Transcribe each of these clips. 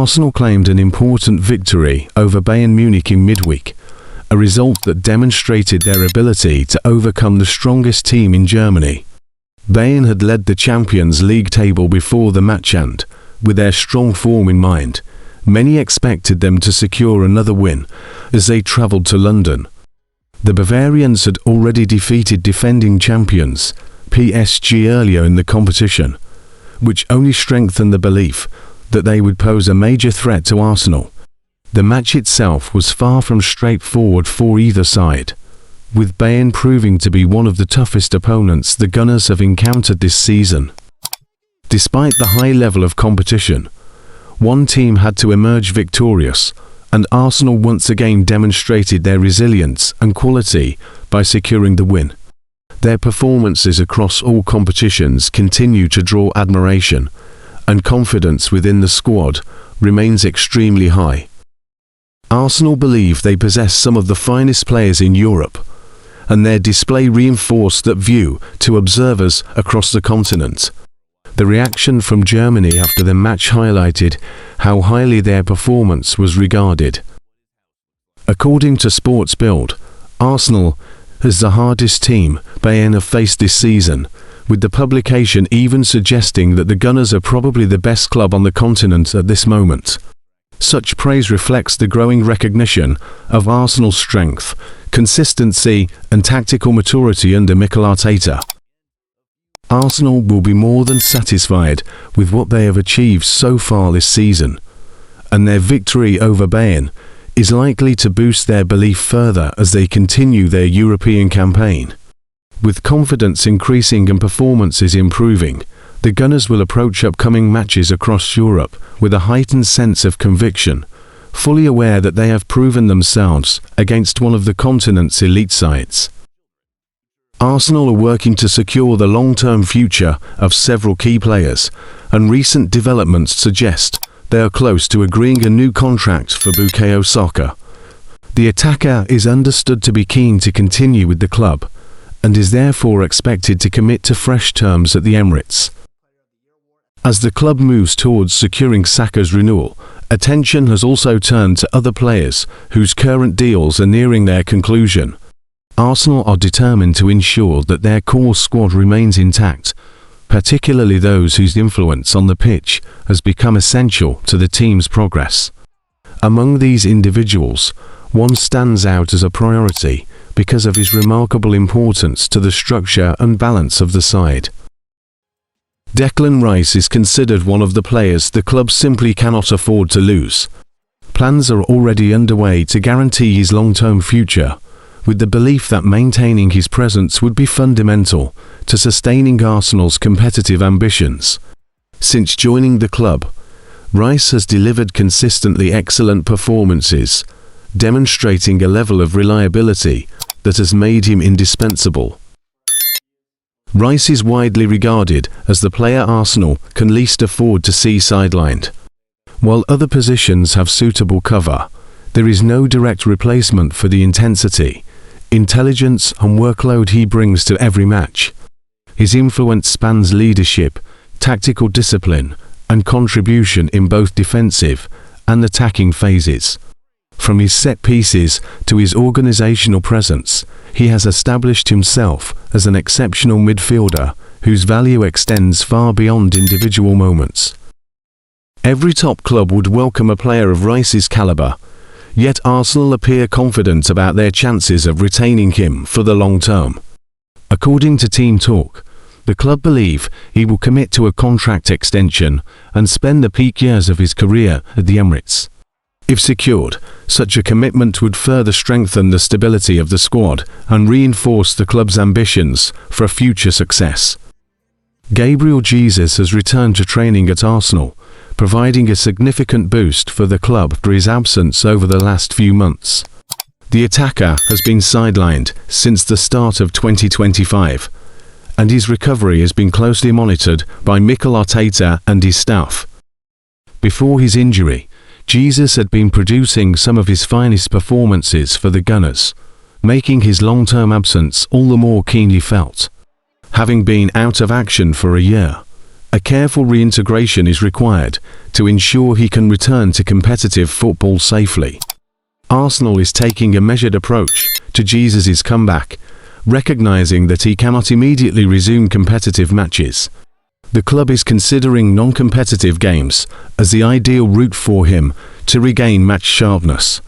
Arsenal claimed an important victory over Bayern Munich in midweek, a result that demonstrated their ability to overcome the strongest team in Germany. Bayern had led the Champions League table before the match and, with their strong form in mind, many expected them to secure another win as they travelled to London. The Bavarians had already defeated defending champions PSG earlier in the competition, which only strengthened the belief that they would pose a major threat to Arsenal. The match itself was far from straightforward for either side, with Bayern proving to be one of the toughest opponents the Gunners have encountered this season. Despite the high level of competition, one team had to emerge victorious, and Arsenal once again demonstrated their resilience and quality by securing the win. Their performances across all competitions continue to draw admiration, and confidence within the squad remains extremely high. Arsenal believe they possess some of the finest players in Europe, and their display reinforced that view to observers across the continent. The reaction from Germany after the match highlighted how highly their performance was regarded. According to Sports Bild, Arsenal is the hardest team Bayern have faced this season, with the publication even suggesting that the Gunners are probably the best club on the continent at this moment. Such praise reflects the growing recognition of Arsenal's strength, consistency and tactical maturity under Mikel Arteta. Arsenal will be more than satisfied with what they have achieved so far this season, and their victory over Bayern is likely to boost their belief further as they continue their European campaign. With confidence increasing and performances improving, the Gunners will approach upcoming matches across Europe with a heightened sense of conviction, fully aware that they have proven themselves against one of the continent's elite sides. Arsenal are working to secure the long-term future of several key players, and recent developments suggest they are close to agreeing a new contract for Bukayo Saka. The attacker is understood to be keen to continue with the club, and is therefore expected to commit to fresh terms at the Emirates. As the club moves towards securing Saka's renewal, attention has also turned to other players whose current deals are nearing their conclusion. Arsenal are determined to ensure that their core squad remains intact, particularly those whose influence on the pitch has become essential to the team's progress. Among these individuals, one stands out as a priority because of his remarkable importance to the structure and balance of the side. Declan Rice is considered one of the players the club simply cannot afford to lose. Plans are already underway to guarantee his long-term future, with the belief that maintaining his presence would be fundamental to sustaining Arsenal's competitive ambitions. Since joining the club, Rice has delivered consistently excellent performances, demonstrating a level of reliability that has made him indispensable. Rice is widely regarded as the player Arsenal can least afford to see sidelined. While other positions have suitable cover, there is no direct replacement for the intensity, intelligence and workload he brings to every match. His influence spans leadership, tactical discipline, and contribution in both defensive and attacking phases. From his set pieces to his organisational presence, he has established himself as an exceptional midfielder whose value extends far beyond individual moments. Every top club would welcome a player of Rice's calibre, yet Arsenal appear confident about their chances of retaining him for the long term. According to Team Talk, the club believe he will commit to a contract extension and spend the peak years of his career at the Emirates. If secured, such a commitment would further strengthen the stability of the squad and reinforce the club's ambitions for future success. Gabriel Jesus has returned to training at Arsenal, providing a significant boost for the club after his absence over the last few months. The attacker has been sidelined since the start of 2025, and his recovery has been closely monitored by Mikel Arteta and his staff. Before his injury, Jesus had been producing some of his finest performances for the Gunners, making his long-term absence all the more keenly felt. Having been out of action for a year, A careful reintegration is required to ensure he can return to competitive football safely. Arsenal is taking a measured approach to Jesus' comeback, recognizing that he cannot immediately resume competitive matches. The club is considering non-competitive games as the ideal route for him to regain match sharpness.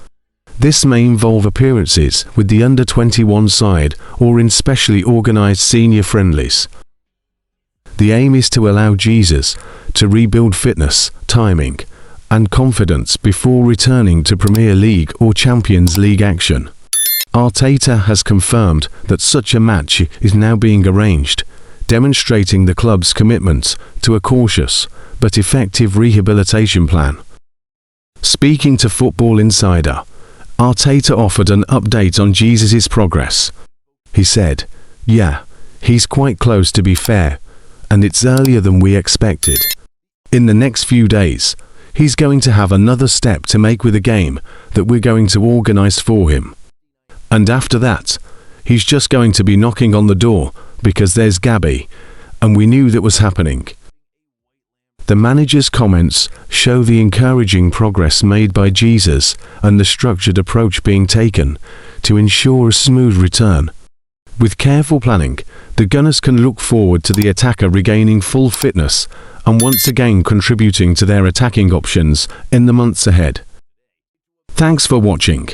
This may involve appearances with the under-21 side or in specially organized senior friendlies. The aim is to allow Jesus to rebuild fitness, timing, and confidence before returning to Premier League or Champions League action. Arteta has confirmed that such a match is now being arranged, demonstrating the club's commitment to a cautious but effective rehabilitation plan. Speaking to Football Insider, Arteta offered an update on Jesus' progress. He said, "Yeah, he's quite close to be fair, and it's earlier than we expected. In the next few days, he's going to have another step to make with a game that we're going to organize for him. And after that, he's just going to be knocking on the door because there's Gabby, and we knew that was happening." The manager's comments show the encouraging progress made by Jesus and the structured approach being taken to ensure a smooth return. With careful planning, the Gunners can look forward to the attacker regaining full fitness and once again contributing to their attacking options in the months ahead. Thanks for watching.